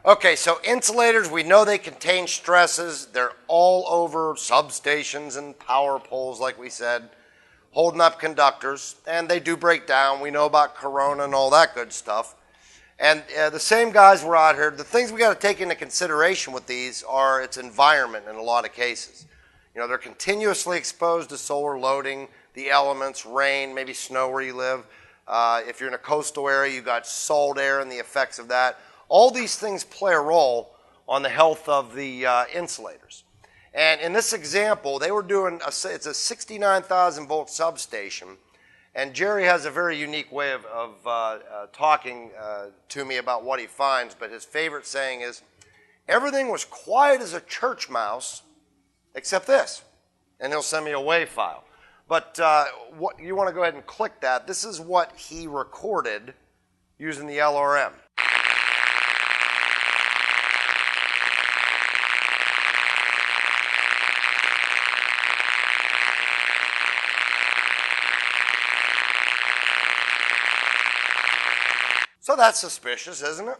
Okay, so insulators, we know they contain stresses. They're all over substations and power poles, like we said, holding up conductors, and they do break down. We know about corona and all that good stuff. And the same guys were out here. The things we got to take into consideration with these are its environment in a lot of cases. You know, they're continuously exposed to solar loading, the elements, rain, maybe snow where you live. If you're in a coastal area, you've got salt air and the effects of that. All these things play a role on the health of the insulators. And in this example, they were doing, it's a 69,000 volt substation. And Jerry has a very unique way of talking to me about what he finds. But his favorite saying is, everything was quiet as a church mouse, except this. And he'll send me a WAV file. But what you want to go ahead and click that. This is what he recorded using the LRM. So that's suspicious, isn't it?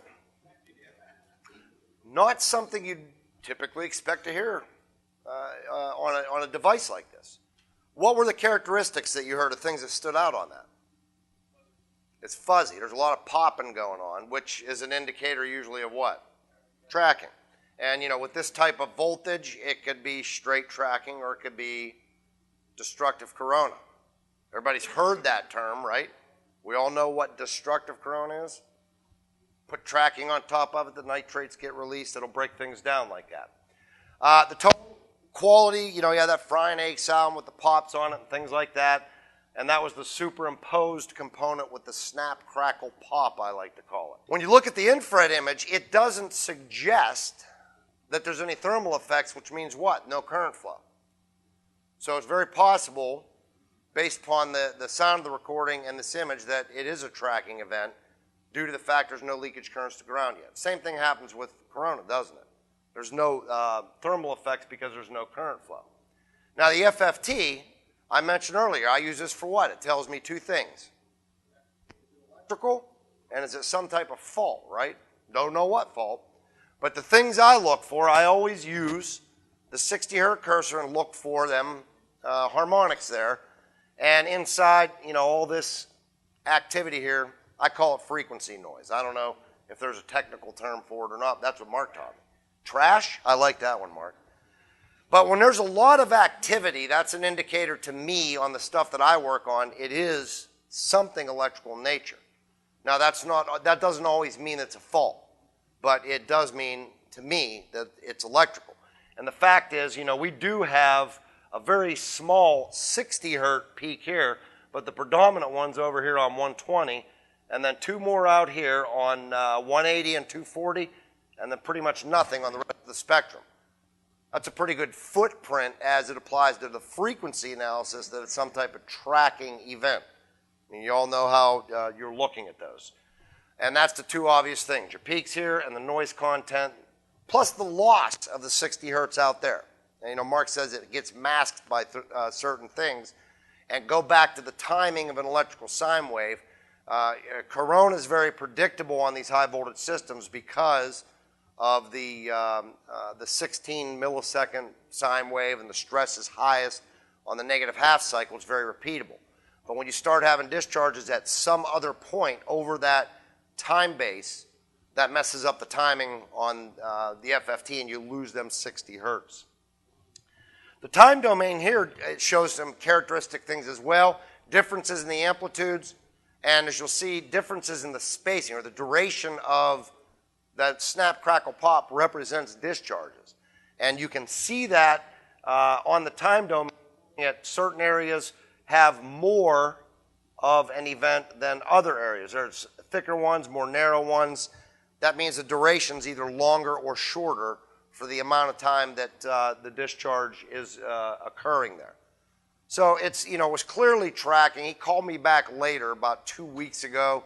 Not something you'd typically expect to hear on a device like this. What were the characteristics that you heard of things that stood out on that? It's fuzzy. There's a lot of popping going on, which is an indicator usually of what? Tracking. And, you know, with this type of voltage, it could be straight tracking or it could be destructive corona. Everybody's heard that term, right? We all know what destructive corona is. Put tracking on top of it, the nitrates get released, it'll break things down like that. The total quality, you know, you have that frying egg sound with the pops on it and things like that. And that was the superimposed component with the snap, crackle, pop, I like to call it. When you look at the infrared image, it doesn't suggest that there's any thermal effects, which means what? No current flow. So it's very possible, based upon the sound of the recording and this image, that it is a tracking event due to the fact there's no leakage currents to ground yet. Same thing happens with corona, doesn't it? There's no thermal effects because there's no current flow. Now the FFT, I mentioned earlier, I use this for what? It tells me two things. Electrical, and is it some type of fault, right? Don't know what fault. But the things I look for, I always use the 60 hertz cursor and look for them harmonics there. And inside, you know, all this activity here, I call it frequency noise. I don't know if there's a technical term for it or not. That's what Mark taught me. Trash, I like that one, Mark. But when there's a lot of activity, that's an indicator to me on the stuff that I work on, it is something electrical in nature. Now, that doesn't always mean it's a fault, but it does mean to me that it's electrical. And the fact is, you know, we do have a very small 60 hertz peak here, but the predominant one's over here on 120, and then two more out here on 180 and 240, and then pretty much nothing on the rest of the spectrum. That's a pretty good footprint as it applies to the frequency analysis that it's some type of tracking event. I mean, you all know how you're looking at those. And that's the two obvious things, your peaks here and the noise content, plus the loss of the 60 hertz out there. And, you know, Mark says it gets masked by certain things. And go back to the timing of an electrical sine wave. Corona is very predictable on these high voltage systems because of the 16 millisecond sine wave, and the stress is highest on the negative half cycle. It's very repeatable. But when you start having discharges at some other point over that time base, that messes up the timing on the FFT, and you lose them 60 hertz. The time domain here, it shows some characteristic things as well, differences in the amplitudes, and as you'll see, differences in the spacing or the duration of that snap, crackle, pop represents discharges. And you can see that on the time domain at certain areas have more of an event than other areas. There's thicker ones, more narrow ones. That means the duration's either longer or shorter for the amount of time that the discharge is occurring there. So it's, you know, it was clearly tracking. He called me back later, about 2 weeks ago.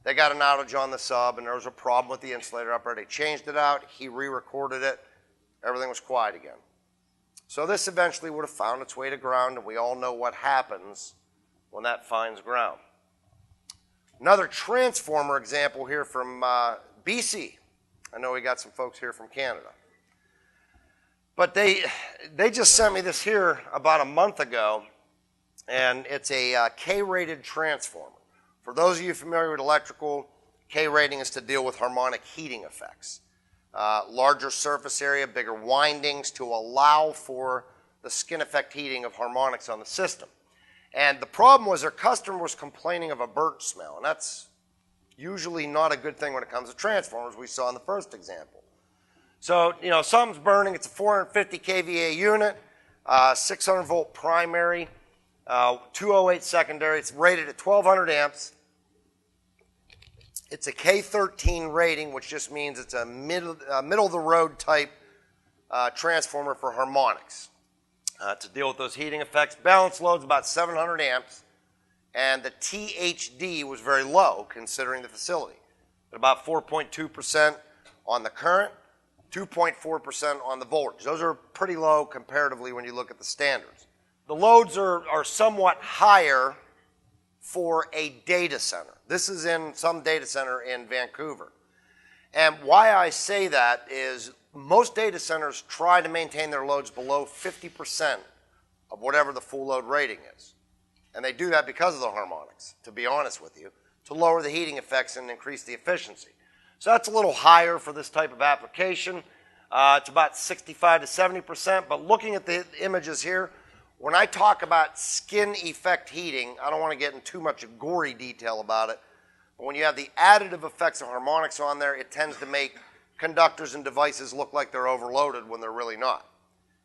They got an outage on the sub, and there was a problem with the insulator up there. They changed it out. He re-recorded it. Everything was quiet again. So this eventually would have found its way to ground, and we all know what happens when that finds ground. Another transformer example here from BC. I know we got some folks here from Canada. But they just sent me this here about a month ago, and it's a K-rated transformer. For those of you familiar with electrical, K rating is to deal with harmonic heating effects. Larger surface area, bigger windings to allow for the skin effect heating of harmonics on the system. And the problem was their customer was complaining of a burnt smell, and that's usually not a good thing when it comes to transformers, we saw in the first example. So, something's burning. It's a 450 kVA unit, 600 volt primary, 208 secondary. It's rated at 1200 amps. It's a K13 rating, which just means it's a middle of the road type transformer for harmonics to deal with those heating effects. Balance load's about 700 amps, and the THD was very low considering the facility. At about 4.2% on the current, 2.4% on the voltage. Those are pretty low comparatively when you look at the standards. The loads are somewhat higher for a data center. This is in some data center in Vancouver. And why I say that is most data centers try to maintain their loads below 50% of whatever the full load rating is. And they do that because of the harmonics, to be honest with you, to lower the heating effects and increase the efficiency. So that's a little higher for this type of application. It's about 65 to 70%, but looking at the images here, when I talk about skin effect heating, I don't want to get in too much gory detail about it, but when you have the additive effects of harmonics on there, it tends to make conductors and devices look like they're overloaded when they're really not.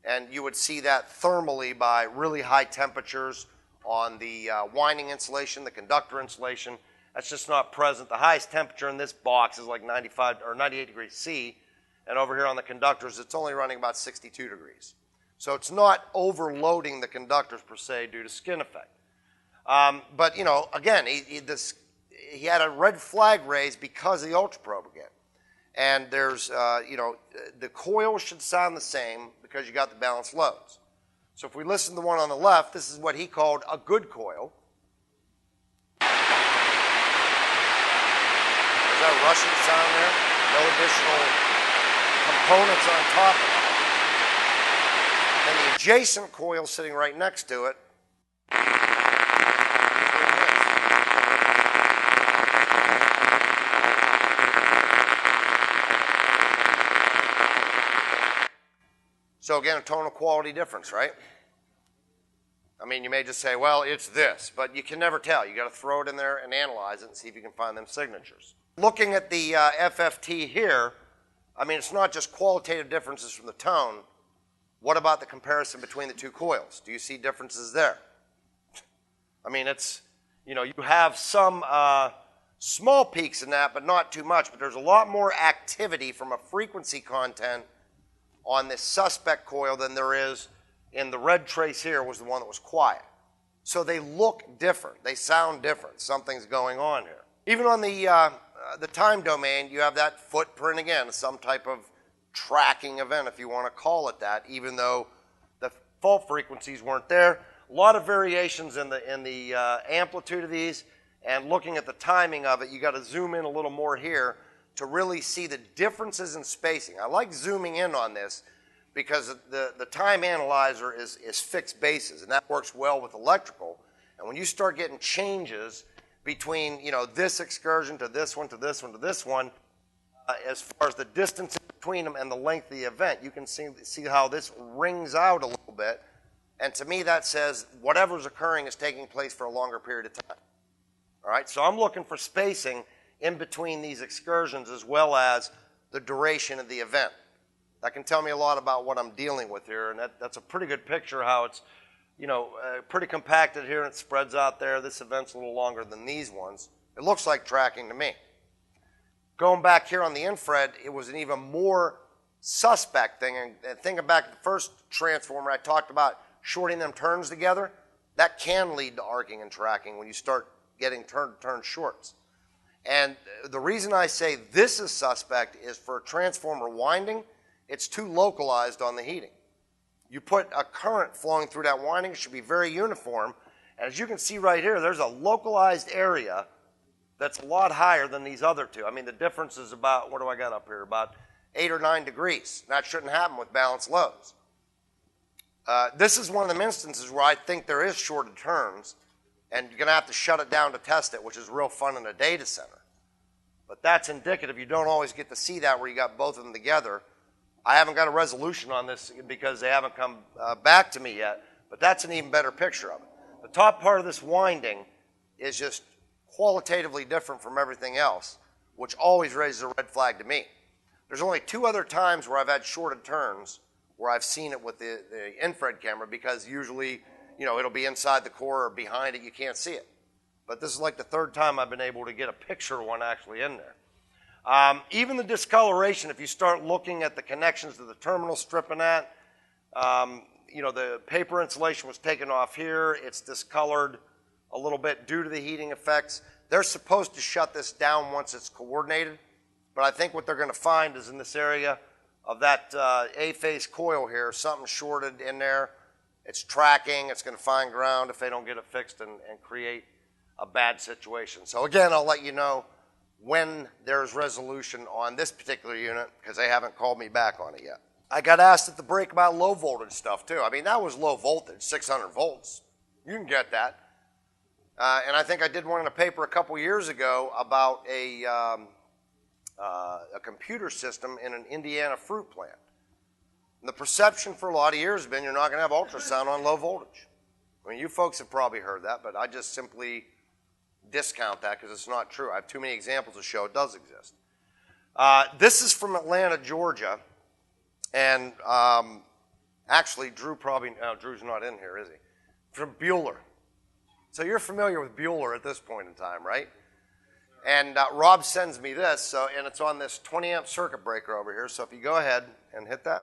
And you would see that thermally by really high temperatures on the winding insulation, the conductor insulation. That's just not present. The highest temperature in this box is like 95 or 98 degrees C, and over here on the conductors, it's only running about 62 degrees. So it's not overloading the conductors per se due to skin effect. But again, he had a red flag raised because of the ultra probe again. And there's, the coil should sound the same because you got the balanced loads. So if we listen to the one on the left, this is what he called a good coil. There's that rushing sound there. No additional components on top of it. And the adjacent coil sitting right next to it. So again, a tonal quality difference, right? I mean, you may just say, well, it's this, but you can never tell. You got to throw it in there and analyze it and see if you can find them signatures. Looking at the FFT here, I mean, it's not just qualitative differences from the tone. What about the comparison between the two coils? Do you see differences there? I mean, it's, you have some small peaks in that, but not too much. But there's a lot more activity from a frequency content on this suspect coil than there is in the red trace here was the one that was quiet. So they look different. They sound different. Something's going on here. Even on the time domain, you have that footprint again, some type of tracking event, if you want to call it that, even though the fault frequencies weren't there. A lot of variations in the amplitude of these, and looking at the timing of it, you got to zoom in a little more here to really see the differences in spacing. I like zooming in on this because the time analyzer is fixed bases, and that works well with electrical. And when you start getting changes between this excursion to this one to this one to this one, as far as the distance between them and the length of the event, you can see how this rings out a little bit. And to me, that says whatever's occurring is taking place for a longer period of time. All right, so I'm looking for spacing in between these excursions as well as the duration of the event. That can tell me a lot about what I'm dealing with here, and that's a pretty good picture how it's, pretty compacted here and it spreads out there. This event's a little longer than these ones. It looks like tracking to me. Going back here on the infrared, it was an even more suspect thing. And thinking back to the first transformer, I talked about shorting them turns together. That can lead to arcing and tracking when you start getting turn shorts. And the reason I say this is suspect is for a transformer winding, it's too localized on the heating. You put a current flowing through that winding, it should be very uniform. And as you can see right here, there's a localized area that's a lot higher than these other two. I mean, the difference is about, what do I got up here? About 8 or 9 degrees. That shouldn't happen with balanced loads. This is one of them instances where I think there is shorted turns, and you're going to have to shut it down to test it, which is real fun in a data center. But that's indicative. You don't always get to see that where you got both of them together. I haven't got a resolution on this because they haven't come back to me yet, but that's an even better picture of it. The top part of this winding is just qualitatively different from everything else, which always raises a red flag to me. There's only 2 other times where I've had shorted turns where I've seen it with the infrared camera, because usually, you know, it'll be inside the core or behind it, you can't see it. But this is like the 3rd time I've been able to get a picture of one actually in there. Even the discoloration, if you start looking at the connections to the terminal stripping that, you know, the paper insulation was taken off here. It's discolored a little bit due to the heating effects. They're supposed to shut this down once it's coordinated, but I think what they're going to find is in this area of that A-phase coil here, something shorted in there. It's tracking. It's going to find ground if they don't get it fixed and create a bad situation. So again, I'll let you know when there's resolution on this particular unit, because they haven't called me back on it yet. I got asked at the break about low voltage stuff too. I mean, that was low voltage, 600 volts. You can get that. And I think I did one in a paper a couple years ago about a computer system in an Indiana fruit plant. And the perception for a lot of years has been you're not going to have ultrasound on low voltage. I mean, you folks have probably heard that, but I just simply discount that because it's not true. I have too many examples to show it does exist. This is from Atlanta, Georgia. And actually, Drew probably, no, Drew's not in here, is he? From Bueller. So you're familiar with Bueller at this point in time, right? And Rob sends me this, and it's on this 20 amp circuit breaker over here. So if you go ahead and hit that.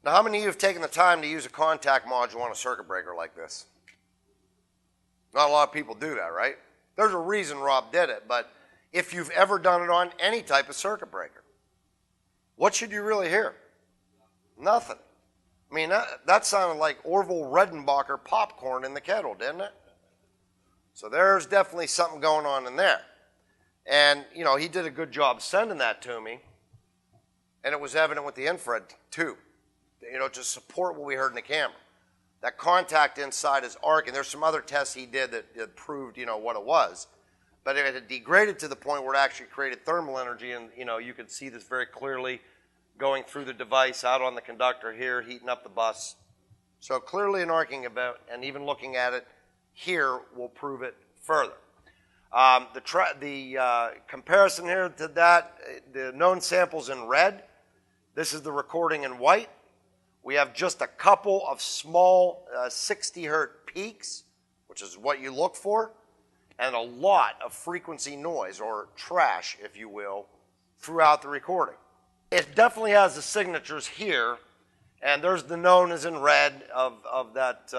Now, how many of you have taken the time to use a contact module on a circuit breaker like this? Not a lot of people do that, right? There's a reason Rob did it, but if you've ever done it on any type of circuit breaker, what should you really hear? Nothing. I mean, that sounded like Orville Redenbacher popcorn in the kettle, didn't it? So there's definitely something going on in there. And, you know, he did a good job sending that to me, and it was evident with the infrared, too, you know, to support what we heard in the camera. That contact inside is arcing. There's some other tests he did that proved, you know, what it was. But it had degraded to the point where it actually created thermal energy, and, you know, you could see this very clearly going through the device, out on the conductor here, heating up the bus. So clearly an arcing event, and even looking at it here will prove it further. The comparison here to that, the known samples in red. This is the recording in white. We have just a couple of small 60 hertz peaks, which is what you look for, and a lot of frequency noise, or trash, if you will, throughout the recording. It definitely has the signatures here, and there's the known as in red of that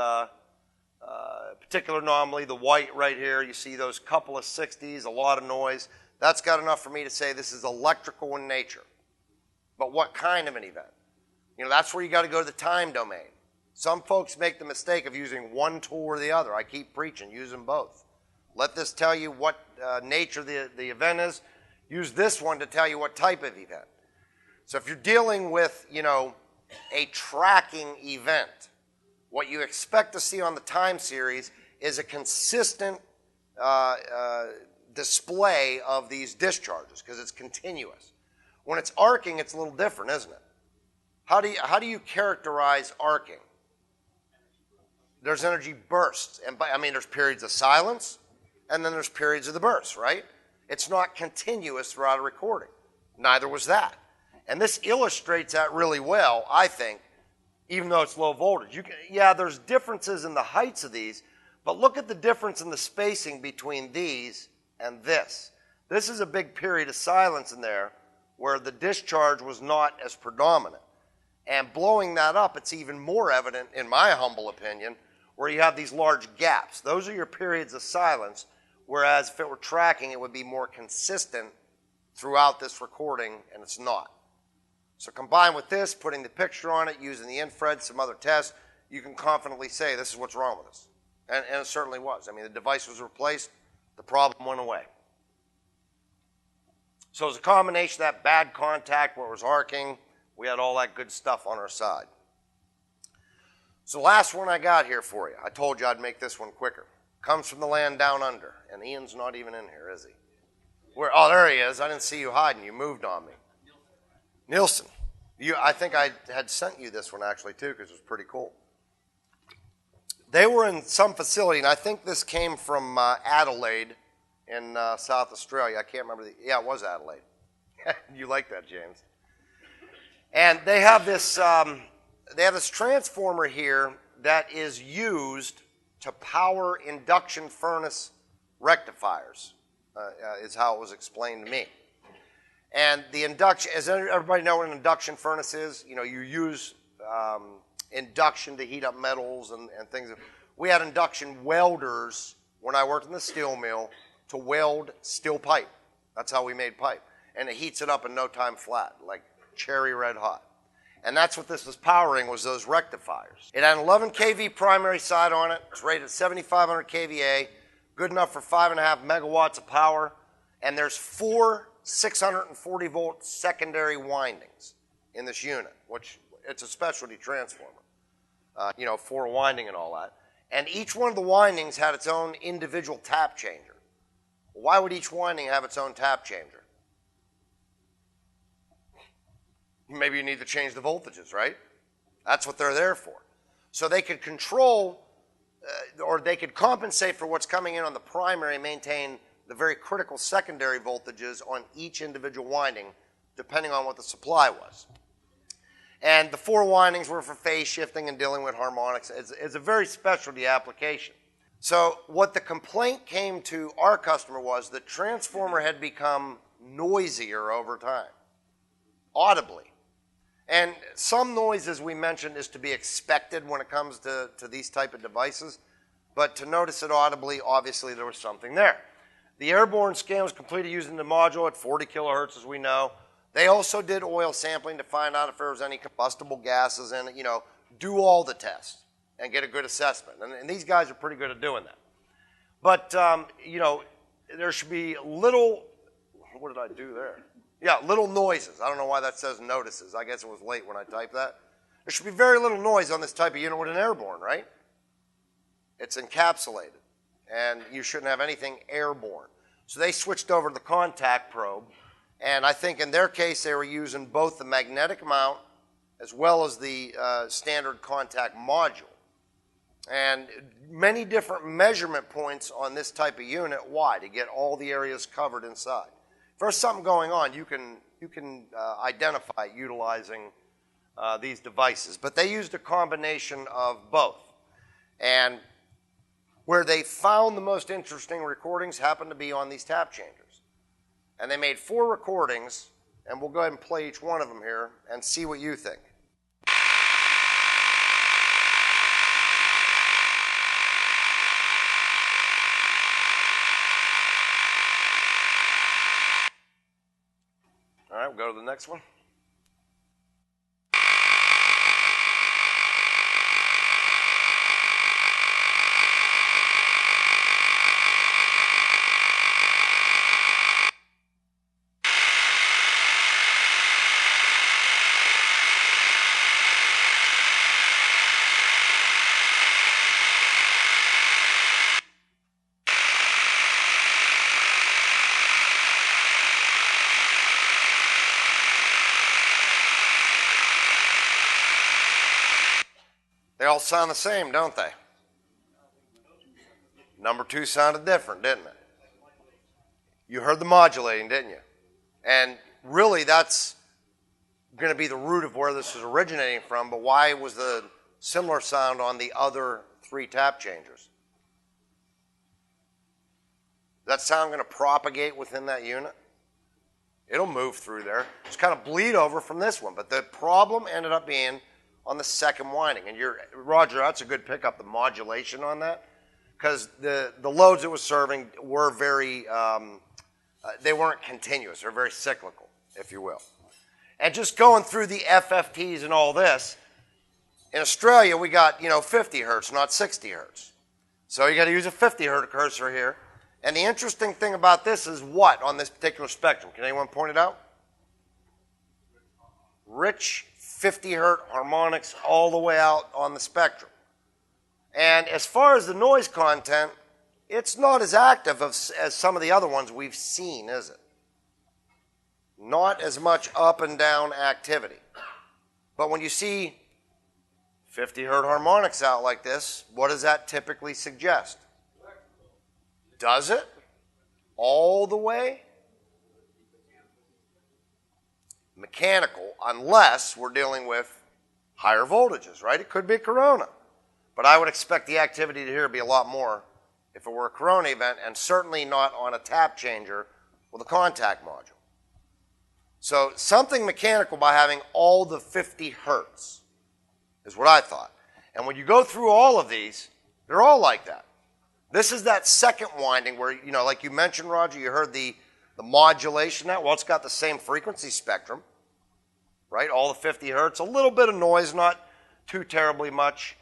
particular anomaly, the white right here. You see those couple of 60s, a lot of noise. That's got enough for me to say this is electrical in nature. But what kind of an event? You know, that's where you got to go to the time domain. Some folks make the mistake of using one tool or the other. I keep preaching, use them both. Let this tell you what nature the event is. Use this one to tell you what type of event. So if you're dealing with, you know, a tracking event, what you expect to see on the time series is a consistent display of these discharges, because it's continuous. When it's arcing, it's a little different, isn't it? How do you characterize arcing? There's energy bursts, and I mean, there's periods of silence, and then there's periods of the bursts, right? It's not continuous throughout a recording. Neither was that. And this illustrates that really well, I think, even though it's low voltage. Yeah, there's differences in the heights of these, but look at the difference in the spacing between these and this. This is a big period of silence in there where the discharge was not as predominant. And blowing that up, it's even more evident, in my humble opinion, where you have these large gaps. Those are your periods of silence, whereas if it were tracking, it would be more consistent throughout this recording, and it's not. So combined with this, putting the picture on it, using the infrared, some other tests, you can confidently say this is what's wrong with us. And it certainly was. I mean, the device was replaced, the problem went away. So it was a combination of that bad contact where it was arcing, we had all that good stuff on our side. So the last one I got here for you, I told you I'd make this one quicker. Comes from the land down under, and Ian's not even in here, is he? Where? Oh, there he is. I didn't see you hiding. You moved on me. Nielsen. I think I had sent you this one actually too because it was pretty cool. They were in some facility, and I think this came from Adelaide in South Australia. I can't remember. Yeah, it was Adelaide. You like that, James. And they have this transformer here that is used to power induction furnace rectifiers, is how it was explained to me. And the induction, as everybody know what an induction furnace is, you know, you use induction to heat up metals and things. We had induction welders when I worked in the steel mill to weld steel pipe. That's how we made pipe. And it heats it up in no time flat, like cherry red hot. And that's what this was powering, was those rectifiers. It had an 11 kV primary side on it. It's rated 7,500 kVA, good enough for 5.5 megawatts of power. And there's 4 640 volt secondary windings in this unit, which it's a specialty transformer, you know, for winding and all that. And each one of the windings had its own individual tap changer. Why would each winding have its own tap changer? Maybe you need to change the voltages, right? That's what they're there for. So they could control, or they could compensate for what's coming in on the primary and maintain the very critical secondary voltages on each individual winding, depending on what the supply was. And the 4 windings were for phase shifting and dealing with harmonics. It's a very specialty application. So what the complaint came to our customer was the transformer had become noisier over time, audibly. And some noise, as we mentioned, is to be expected when it comes to these type of devices. But to notice it audibly, obviously there was something there. The airborne scan was completed using the module at 40 kilohertz, as we know. They also did oil sampling to find out if there was any combustible gases in it, you know, do all the tests and get a good assessment. And these guys are pretty good at doing that. But, you know, there should be little, what did I do there? Yeah, little noises. I don't know why that says notices. I guess it was late when I typed that. There should be very little noise on this type of unit with an airborne, right? It's encapsulated, and you shouldn't have anything airborne. So they switched over to the contact probe, and I think in their case they were using both the magnetic mount as well as the standard contact module. And many different measurement points on this type of unit. Why? To get all the areas covered inside. If there's something going on, you can identify it utilizing these devices. But they used a combination of both. And where they found the most interesting recordings happened to be on these tap changers. And they made 4 recordings, and we'll go ahead and play each one of them here and see what you think. All right, we'll go to the next one. They all sound the same, don't they? Number 2 sounded different, didn't it? You heard the modulating, didn't you? And really that's going to be the root of where this is originating from, but why was the similar sound on the other 3 tap changers? Is that sound going to propagate within that unit? It'll move through there. Just kind of bleed over from this one, but the problem ended up being on the second winding. And Roger, that's a good pickup, the modulation on that, because the loads it was serving were very, they weren't continuous. They're very cyclical, if you will. And just going through the FFTs and all this, in Australia we got, 50 hertz, not 60 hertz. So you got to use a 50 hertz cursor here. And the interesting thing about this is what on this particular spectrum? Can anyone point it out? Rich 50 hertz harmonics all the way out on the spectrum. And as far as the noise content, it's not as active as some of the other ones we've seen, is it? Not as much up and down activity. But when you see 50 hertz harmonics out like this, what does that typically suggest? Does it? All the way? Mechanical, unless we're dealing with higher voltages, right? It could be a corona. But I would expect the activity here to be a lot more if it were a corona event, and certainly not on a tap changer with a contact module. So something mechanical by having all the 50 hertz is what I thought. And when you go through all of these, they're all like that. This is that second winding where, like you mentioned, Roger, you heard the modulation now. Well, it's got the same frequency spectrum, right? All the 50 hertz, a little bit of noise, not too terribly much.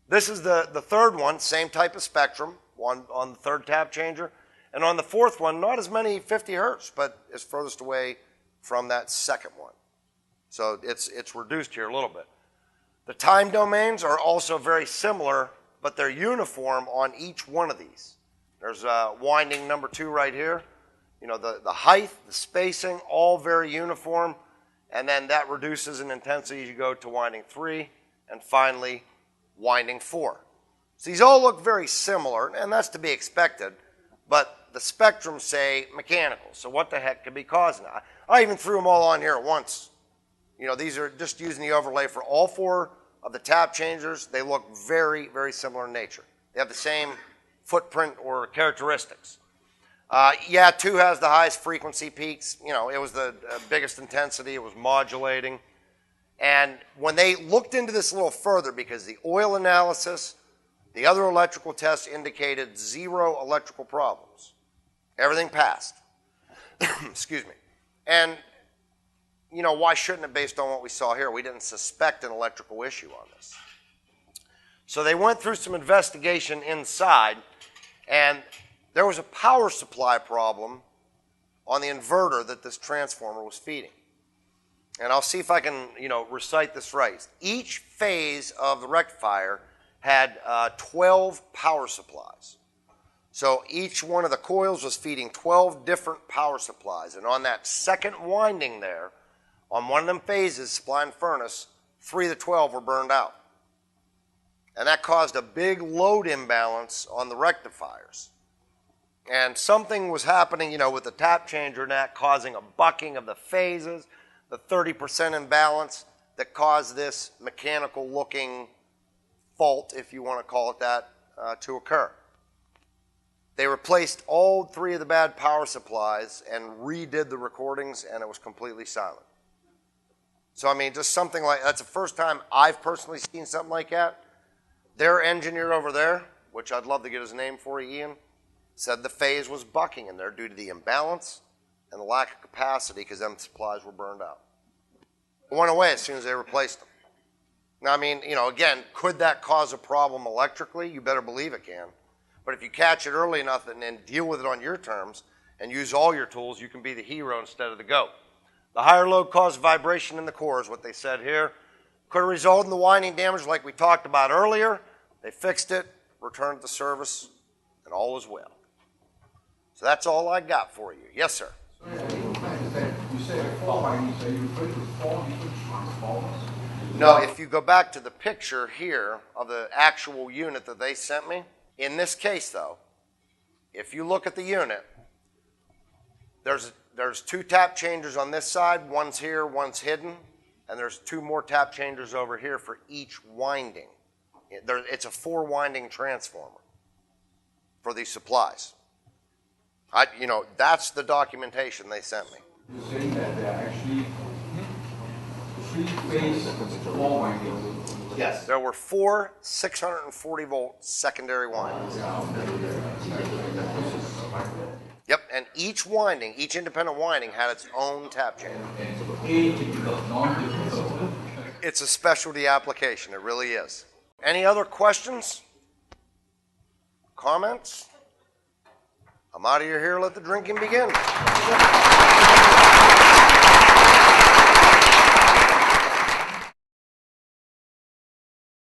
This is the third one, same type of spectrum on the third tap changer. And on the fourth one, not as many 50 hertz, but it's furthest away from that second one. So it's reduced here a little bit. The time domains are also very similar, but they're uniform on each one of these. There's winding number 2 right here. The height, the spacing, all very uniform. And then that reduces in intensity as you go to winding 3. And finally, winding 4. So these all look very similar, and that's to be expected. But the spectrums say mechanical. So what the heck could be causing that? I even threw them all on here at once. These are just using the overlay for all 4 of the tap changers. They look very, very similar in nature. They have the same footprint or characteristics. 2 has the highest frequency peaks. It was the biggest intensity. It was modulating. And when they looked into this a little further, because the oil analysis, the other electrical tests indicated 0 electrical problems. Everything passed. Excuse me. And, why shouldn't it based on what we saw here? We didn't suspect an electrical issue on this. So they went through some investigation inside, and there was a power supply problem on the inverter that this transformer was feeding. And I'll see if I can, recite this right. Each phase of the rectifier had 12 power supplies. So each one of the coils was feeding 12 different power supplies. And on that second winding there, on one of them phases, supply and furnace, 3 of the 12 were burned out. And that caused a big load imbalance on the rectifiers. And something was happening, with the tap changer and that causing a bucking of the phases, the 30% imbalance that caused this mechanical looking fault, if you want to call it that, to occur. They replaced all 3 of the bad power supplies and redid the recordings, and it was completely silent. So, just something like that's the first time I've personally seen something like that. Their engineer over there, which I'd love to get his name for you, Ian, said the phase was bucking in there due to the imbalance and the lack of capacity because them supplies were burned out. It went away as soon as they replaced them. Now, again, could that cause a problem electrically? You better believe it can. But if you catch it early enough and then deal with it on your terms and use all your tools, you can be the hero instead of the goat. The higher load caused vibration in the core is what they said here. Could have resulted in the winding damage like we talked about earlier. They fixed it, returned it to service, and all is well. So that's all I got for you. Yes, sir. You say four windings, are you referring to 4 different transformers? No, if you go back to the picture here of the actual unit that they sent me, in this case though, if you look at the unit, there's 2 tap changers on this side, one's here, one's hidden, and there's 2 more tap changers over here for each winding. It's a 4-winding transformer for these supplies. That's the documentation they sent me. You're saying that there are actually 3-phase 4 windings? Yes. There were 4 640-volt secondary windings. Yep, and each winding, each independent winding had its own tap chamber. And so atypical, non-typical. It's a specialty application, it really is. Any other questions? Comments? I'm out of here, let the drinking begin.